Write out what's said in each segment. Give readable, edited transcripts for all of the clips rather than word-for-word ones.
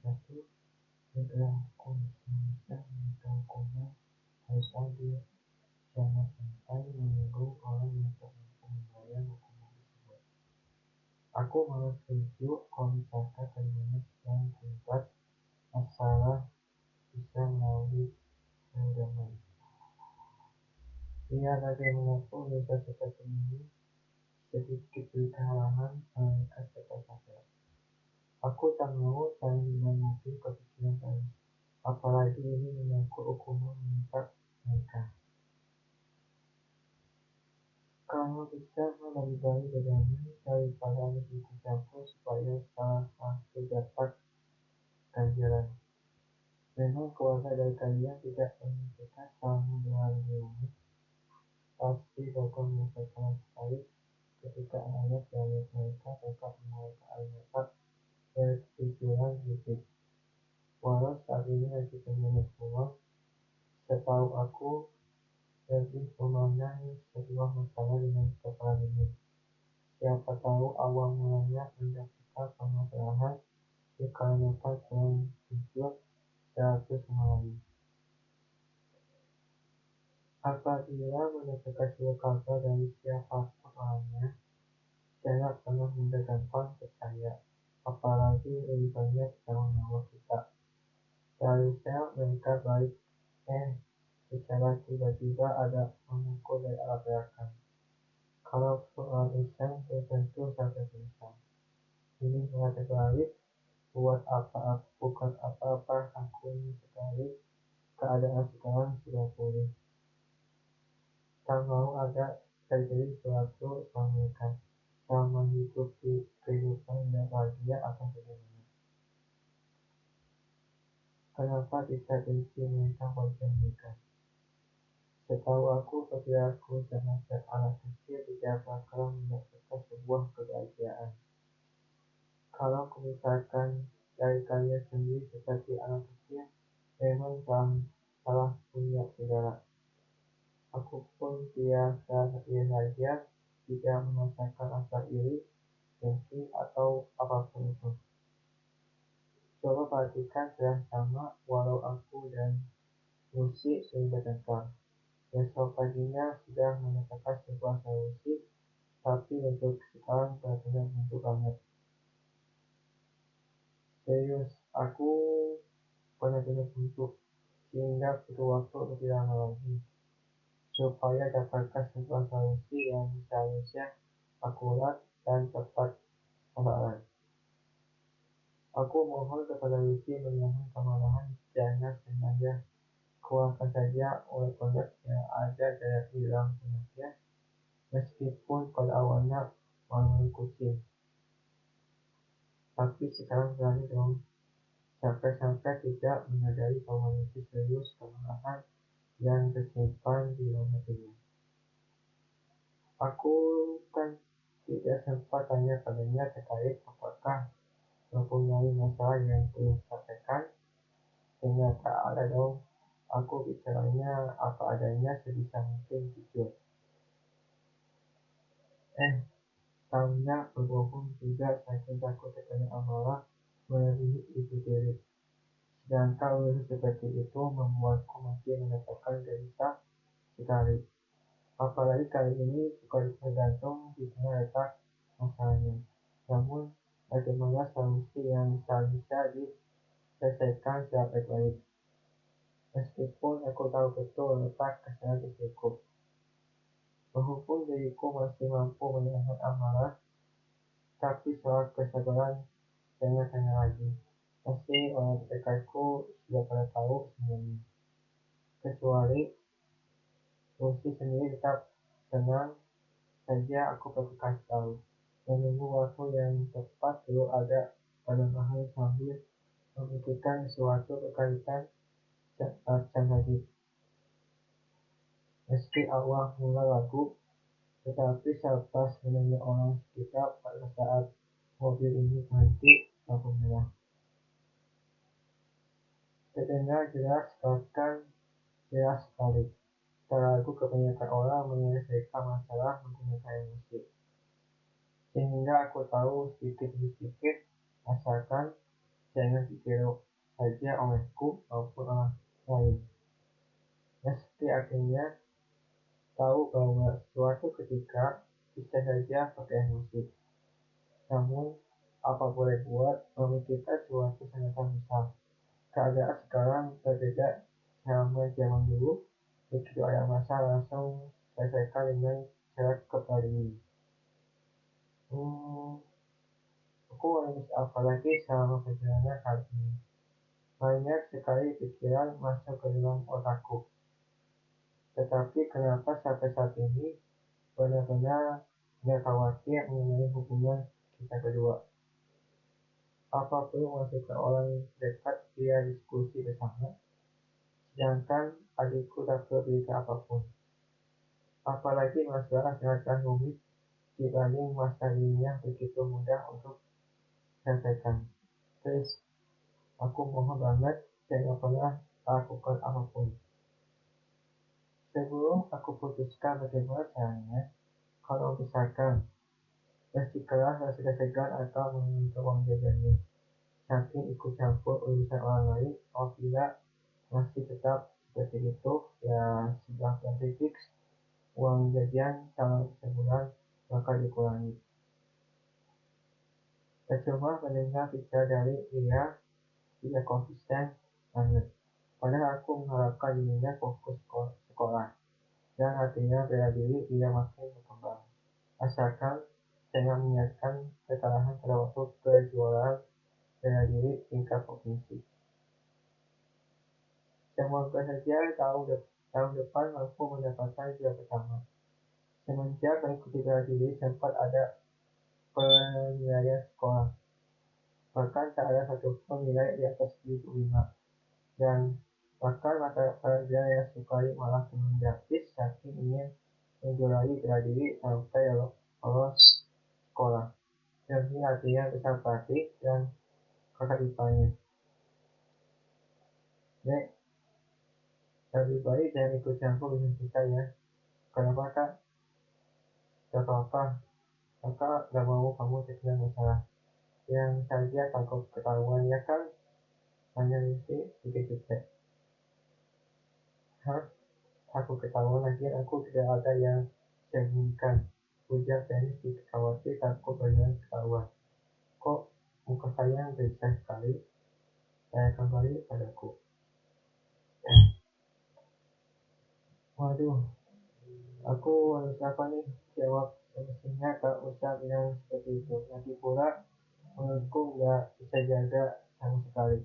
satu segera aku bisa mengetahuinya harus adil, jangan sampai menyinggung orang yang tak mampu membayar hukuman tersebut. Aku malah setuju kalau misalkan keduanya sedang terlibat masalah bisa melalui damai. Biar bagaimanapun dosa seperti ini sedikit berhalangan malaikat tetap sadar. Aku tak mau saling menanggapi kepikiran saya, apalagi ini menyangkut hukuman mengikat mereka. Kalau bisa lebih baik berdamai daripada harus ikut campur supaya salah satu dapat ganjaran. Memang keluarga dari kalian tidak menentukan selama berada di rumah, pasti bakal merasakan sekali ketika anak dari mereka tetap mengeluarkan air mata bertujuan sedikit. Walau saat ini lagi pengen semua, setahu aku lebih memandang sebuah masalah dengan kepala dingin. Siapa tahu awal mulanya mendapatkan permasalahan dikarenakan kurang jujur satu sama lain. Apabila mendapatkan sebuah kabar dari siapapun orangnya, jangan pernah mudah gampang percaya, apalagi lebih banyak tanggung jawab kita. Seharusnya mereka baik, secara tiba-tiba ada memukul dari arah belakang. Kalau soal Ihsan tertentu sampai pingsan. Ini mengatakan balik, bukan apa-apa aku ini sekali keadaan sekarang sudah pulih. Tak mau ada terjadi sesuatu sama mereka. Selama hidup di kehidupan yang bahagia akan bagaimana? Kenapa kita benci mereka wajah mereka? Setahu aku, perilaku semacam anak kecil tidak bakal mendapatkan sebuah kebahagiaan. Kalau misalkan dari kalian sendiri seperti anak kecil, memang salah punya segala. Aku pun biasa saja tidak merasakan rasa iri, dengki, atau apapun itu. Coba perhatikan sama walau aku dan Lucy sering bertengkar. Besok paginya sudah mendapatkan sebuah solusi, tapi untuk sekarang benar-benar buntu banget. Serius, aku benar-benar buntu, sehingga butuh waktu lebih lama lagi, supaya dapatkan sebuah solusi yang seharusnya akurat dan tepat sasaran. Aku mohon kepada Lucy menahan kemarahan, jangan sengaja keluarkan saja unek-unek yang ada dari dalam benaknya, meskipun pada awalnya malu kucing. Tapi sekarang berani dong, sampai-sampai tidak menyadari bahwa Lucy serius kemarahan yang tersimpan di dalam hatinya. Aku kan tidak sempat tanya padanya terkait apakah mempunyai masalah yang belum disampaikan. Ternyata ada dong. Aku bicaranya apa adanya sebisa mungkin jujur. Tahunya berbohong juga saking takut terkena amarah melebihi ibu diri. Sedangkan urusan seperti itu membuatku makin mendapatkan derita sekali. Apalagi kali ini bukan tergantung di mana letak masalahnya, namun bagaimana solusi yang bisa diselesaikan secara baik-baik. Meskipun aku tahu betul letak kesalahan diriku, berhubung diriku masih mampu menahan amarah, tapi soal kesabaran jangan tanya lagi. Pasti orang terdekatku sudah pada tahu semuanya. Kecuali Lucy sendiri tetap tenang saja. Aku perlu kasih tahu. Menunggu waktu yang tepat dulu ada pada bahan sambil memikirkan sesuatu berkaitan Sang Hadid. Meski awal mula ragu, tetapi selepas mendengar orang sekitar pada saat mobil ini berhenti lampu merah, terdengar jelas, bahkan jelas sekali. Tak ragu kebanyakan orang menyelesaikan masalah menggunakan emosi. Sehingga aku tahu sedikit demi sedikit, asalkan jangan ditiru saja olehku maupun orang lain. Meski akhirnya tahu bahwa suatu ketika bisa saja pakai emosi. Namun, apa boleh buat, memikirkan suatu sanatan besar. Keadaan sekarang berbeda sama zaman dulu. Begitu ada masalah langsung selesaikan dengan cara kembali. Aku harus apa lagi selama perjalanan kali ini? Banyak sekali pikiran masuk ke dalam otakku. Tetapi kenapa sampai saat ini benar-benar nggak khawatir mengenai hubungan kita berdua? Apa perlu masukkan orang dekat via diskusi bersama? Sedangkan adikku tak perlu berita apapun. Apalagi masalah sangatlah rumit dibanding masalah ini yang begitu mudah untuk diselesaikan. Please, aku mohon banget jangan pernah lakukan apapun. Sebelum aku putuskan bagaimana caranya, kalau misalkan bersikeras dan sudah segan atau meminta uang jajannya, saking ikut campur urusan orang lain, apabila masih tetap seperti itu, ya sudah berarti fix uang jajan dalam sebulan bakal dikurangi. Percuma mendengar bicara dari dia tidak konsisten banget. Padahal aku mengharapkan dirinya fokus sekolah dan hatinya bela diri dia makin berkembang. Asalkan jangan mengingatkan kesalahan pada waktu kejuaraan bela diri tingkat provinsi. Semoga saja tahun depan mampu mendapatkan juara pertama. Semenjak mengikuti bela diri sempat ada penilaian sekolah. Bahkan tak ada satupun nilai di atas 75. Dan bahkan mata pelajaran yang sukai malah turun gratis saking ingin menjuarai bela diri sampai lolos sekolah. Demi artinya besar pelatih dan kakak iparnya. Nek, lebih baik jangan ikut campur urusan kita ya. Kenapa kak? Gak apa-apa. Kakak gak mau kamu terkena masalah. Yang saja takut ketahuan ya kan? Hanya mesti sedikit jutek. Hah? Aku ketahuan lagi aku tidak ada yang sembunyikan. Ujar Dennis sedikit khawatir takut benar ketahuan. Kok muka saya gelisah sekali? Saya kembali padaku. Waduh, aku harus apa nih? Jawab, semestinya tak usah bilang seperti itu. Lagi pula, menurutku nggak bisa jaga sama sekali.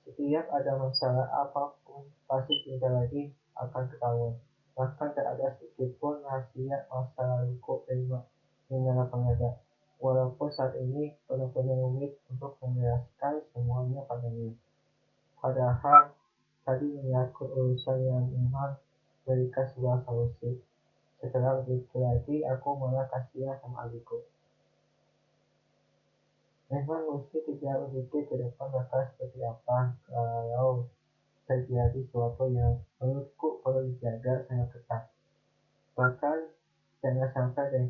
Setiap ada masalah apapun, pasti sebentar lagi akan ketahuan. Bahkan tak ada sedikit pun rahasia masa laluku terima dengan lapang dada. Walaupun saat ini benar-benar rumit untuk menjelaskan semuanya padanya. Padahal tadi menyangkut urusan yang memang berikan sebuah solusi. Setelah berpikir lagi, aku malah kasihan sama adikku. Memang mesti tidak berpikir ke depan bakal seperti apa kalau terjadi sesuatu yang menurutku perlu dijaga sangat ketat. Bahkan jangan sampai deh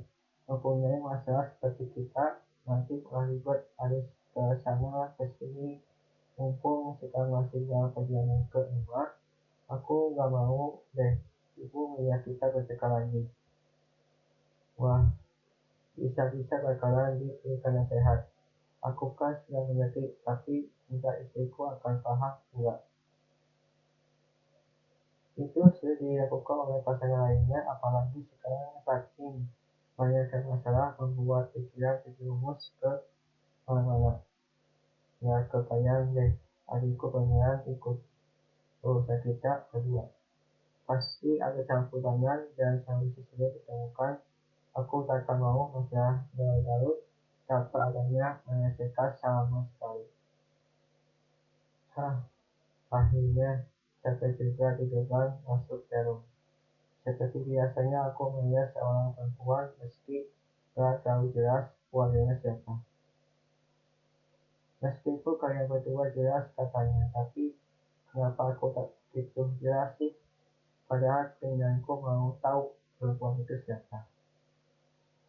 mempunyai masalah seperti kita nanti malah ribet harus ke sana ke sini. Mumpung sekarang masih dalam perjalanan ke rumah, aku gak mau deh ibu melihat kita bercakap lagi. Wah, bisa-bisa bakalan diberikan nasihat. Aku kan sudah mengerti, tapi entah istriku akan paham enggak. Itu sudah dilakukan oleh pasangan lainnya, apalagi sekarang saking banyaknya masalah membuat pikiran terjerumus ke mana-mana. Ya kebayang deh, adikku beneran ikut urusan kita berdua. Pasti ada campur tangan dan solusi sudah ditemukan. Aku tak akan mau masalah berlarut tanpa adanya menyelesaikan sama sekali. Akhirnya sampai juga di gerbang masuk jarum. Seperti biasanya aku melihat seorang perempuan meski tak tahu jelas keluarganya siapa. Meskipun kalian berdua jelas katanya, tapi kenapa aku tak begitu jelas sih? Padahal keinginanku mau tahu perempuan itu siapa.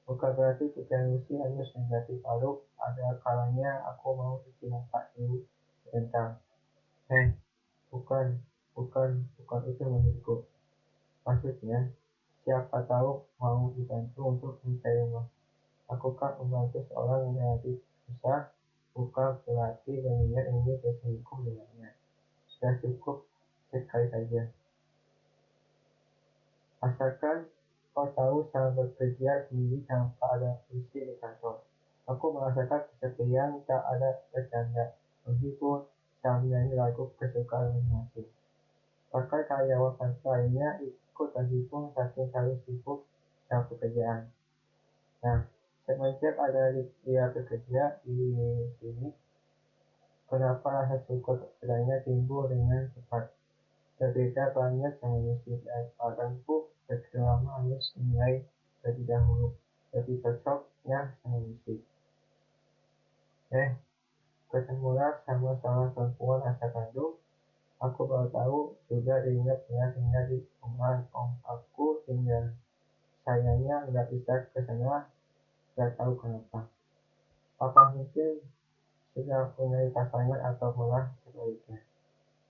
Bukan berarti pikiran Lucy harus negatif lalu ada kalanya aku mau istirahat dulu sebentar. Bukan, bukan itu maksudku. Maksudnya, siapa tahu mau dibantu untuk mencari rumah. Aku kan membantu seorang yang lagi susah, bukan berarti berniat ingin berselingkuh dengannya. Sudah cukup sekali saja. Asalkan kau tahu cara bekerja sendiri tanpa ada isi di kantor. Aku merasakan kesepian tak ada bercanda, meskipun saya menyanyi lagu kesukaan masing-masing. Bahkan karyawan kantor lainnya ikut terhibur saking terlalu sibuk dalam pekerjaan. Nah, semenjak ada dia bekerja di sini, kenapa rasa syukur kepadanya timbul dengan cepat. Berbeda banyak sama musik dan padanku begitu lama harus menilai lebih dahulu, lebih cocoknya sama musik. Ketemulah sama seorang perempuan asal Bandung. Aku baru tahu juga dia pernah tinggal di rumah om aku tinggal. Sayangnya nggak bisa ke sana, nggak tahu kenapa. Apa mungkin sudah punya pasangan atau malah sebaliknya.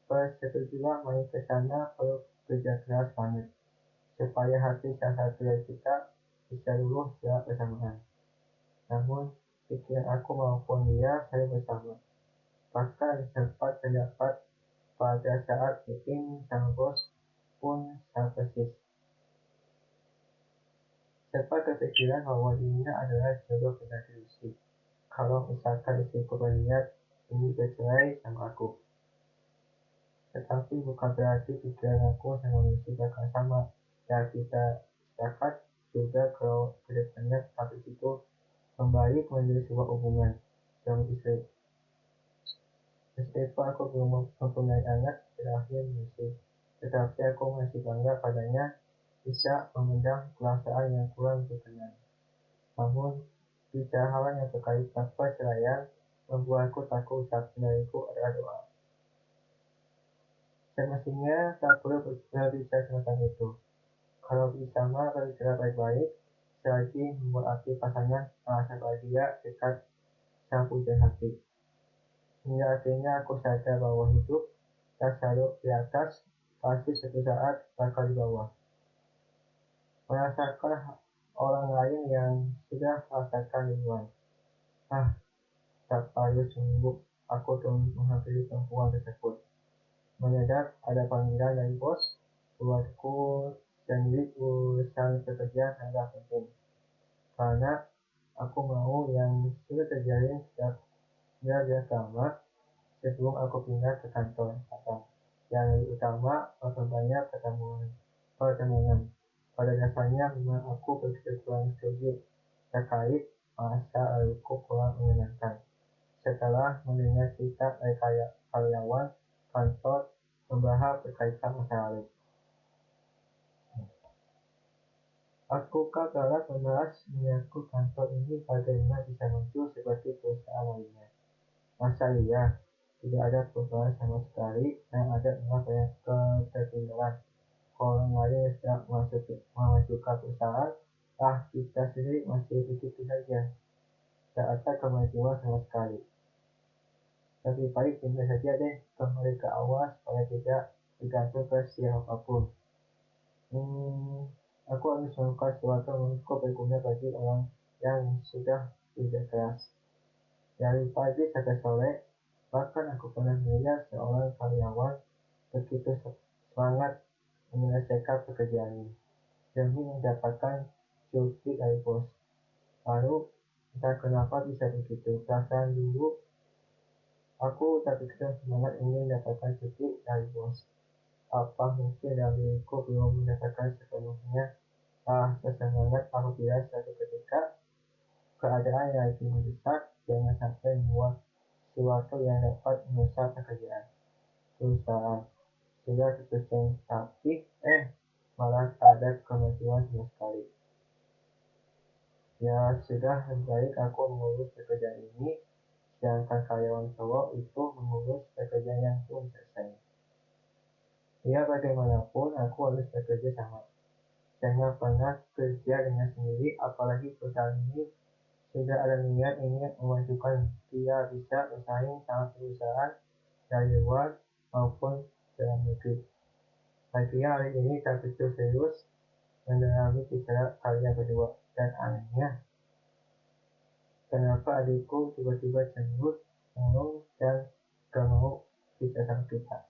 Persetujuan main ke sana perlu kerja keras banget, supaya hati salah satu dari kita bisa luluh secara bersamaan. Namun, pikiran aku maupun dia selalu bersama. Bahkan sempat terdapat pada saat meeting sang bos pun sama persis. Sempat kepikiran bahwa dirinya adalah jodoh pengganti Lucy. Kalau misalkan istriku berniat ingin bercerai sama aku. Tetapi bukan berarti pikiran aku sama Lucy bakal sama. Dan kita sepakat juga kalau kedepannya habis itu kembali menjadi sebuah hubungan suami istri. Meskipun aku belum mempunyai anak terakhir Lucy, tetapi aku masih bangga padanya bisa memendam perasaan yang kurang berkenan. Namun, bicara hal yang terkait perceraian membuatku takut ucapan dariku adalah doa. Semestinya tak perlu berbicara semacam itu. Kalau bisa mah berbicara baik-baik, selagi membuat hati pasangan merasa bahagia dekat sang pujian hati. Hingga akhirnya aku sadar bahwa hidup tak selalu di atas, pasti suatu saat bakal di bawah. Merasakan orang lain yang sudah merasakan duluan. Tak perlu seminggu aku terus menghampiri perempuan tersebut. Mendadak ada panggilan dari bos, buatku sendiri urusan pekerjaan sangat penting. Karena aku mau yang sudah terjalin sejak lama sebelum aku pindah ke kantor cabang. Yang lebih utama memperbanyak pertemuan. Pada dasarnya memang aku begitu kurang setuju terkait masa laluku kurang menyenangkan. Setelah mendengar cerita dari karyawan kantor membahas berkaitan masa lalu. Aku galak membahas menyangkut kantor ini bagaimana bisa muncul seperti perusahaan lainnya. Masa iya, tidak ada perubahan sama sekali dan ada malah banyak ketertinggalan. Orang lain yang sedang memajukan perusahaan, kita sendiri masih begitu saja. Tak ada kemajuan sama sekali. Lebih baik pindah saja deh kembali ke awal supaya tidak tergantung ke siapapun. Aku harus melakukan sesuatu menurutku berguna bagi orang yang sudah kerja keras. Dari pagi sampai sore, bahkan aku pernah melihat seorang karyawan begitu semangat menyelesaikan pekerjaannya demi mendapatkan cuti dari bos. Lalu, entah kenapa bisa begitu. Perasaan dulu aku tak begitu semangat ingin mendapatkan cuti dari bos. Apa mungkin dalam diriku belum mendapatkan sepenuhnya sesemangat apabila suatu ketika keadaan yang lagi mendesak jangan sampai membuat sesuatu yang dapat merusak pekerjaan perusahaan. Sudah tersusun tapi malah tak ada kemajuan sama sekali. Ya sudah, lebih baik aku mengurus pekerjaan ini, sedangkan karyawan cowok itu mengurus pekerjaan yang belum selesai. Ya bagaimanapun aku harus bekerja sama. Jangan pernah kerja dengan sendiri, apalagi perusahaan ini sudah ada niat ingin memajukan. Dia bisa bersaing sama perusahaan dari luar maupun dalam negeri. Akhirnya hari ini tak begitu serius mendalami bicara kali yang kedua, dan anehnya, kenapa adikku tiba-tiba cenderung murung dan gak mau bicara sama kita.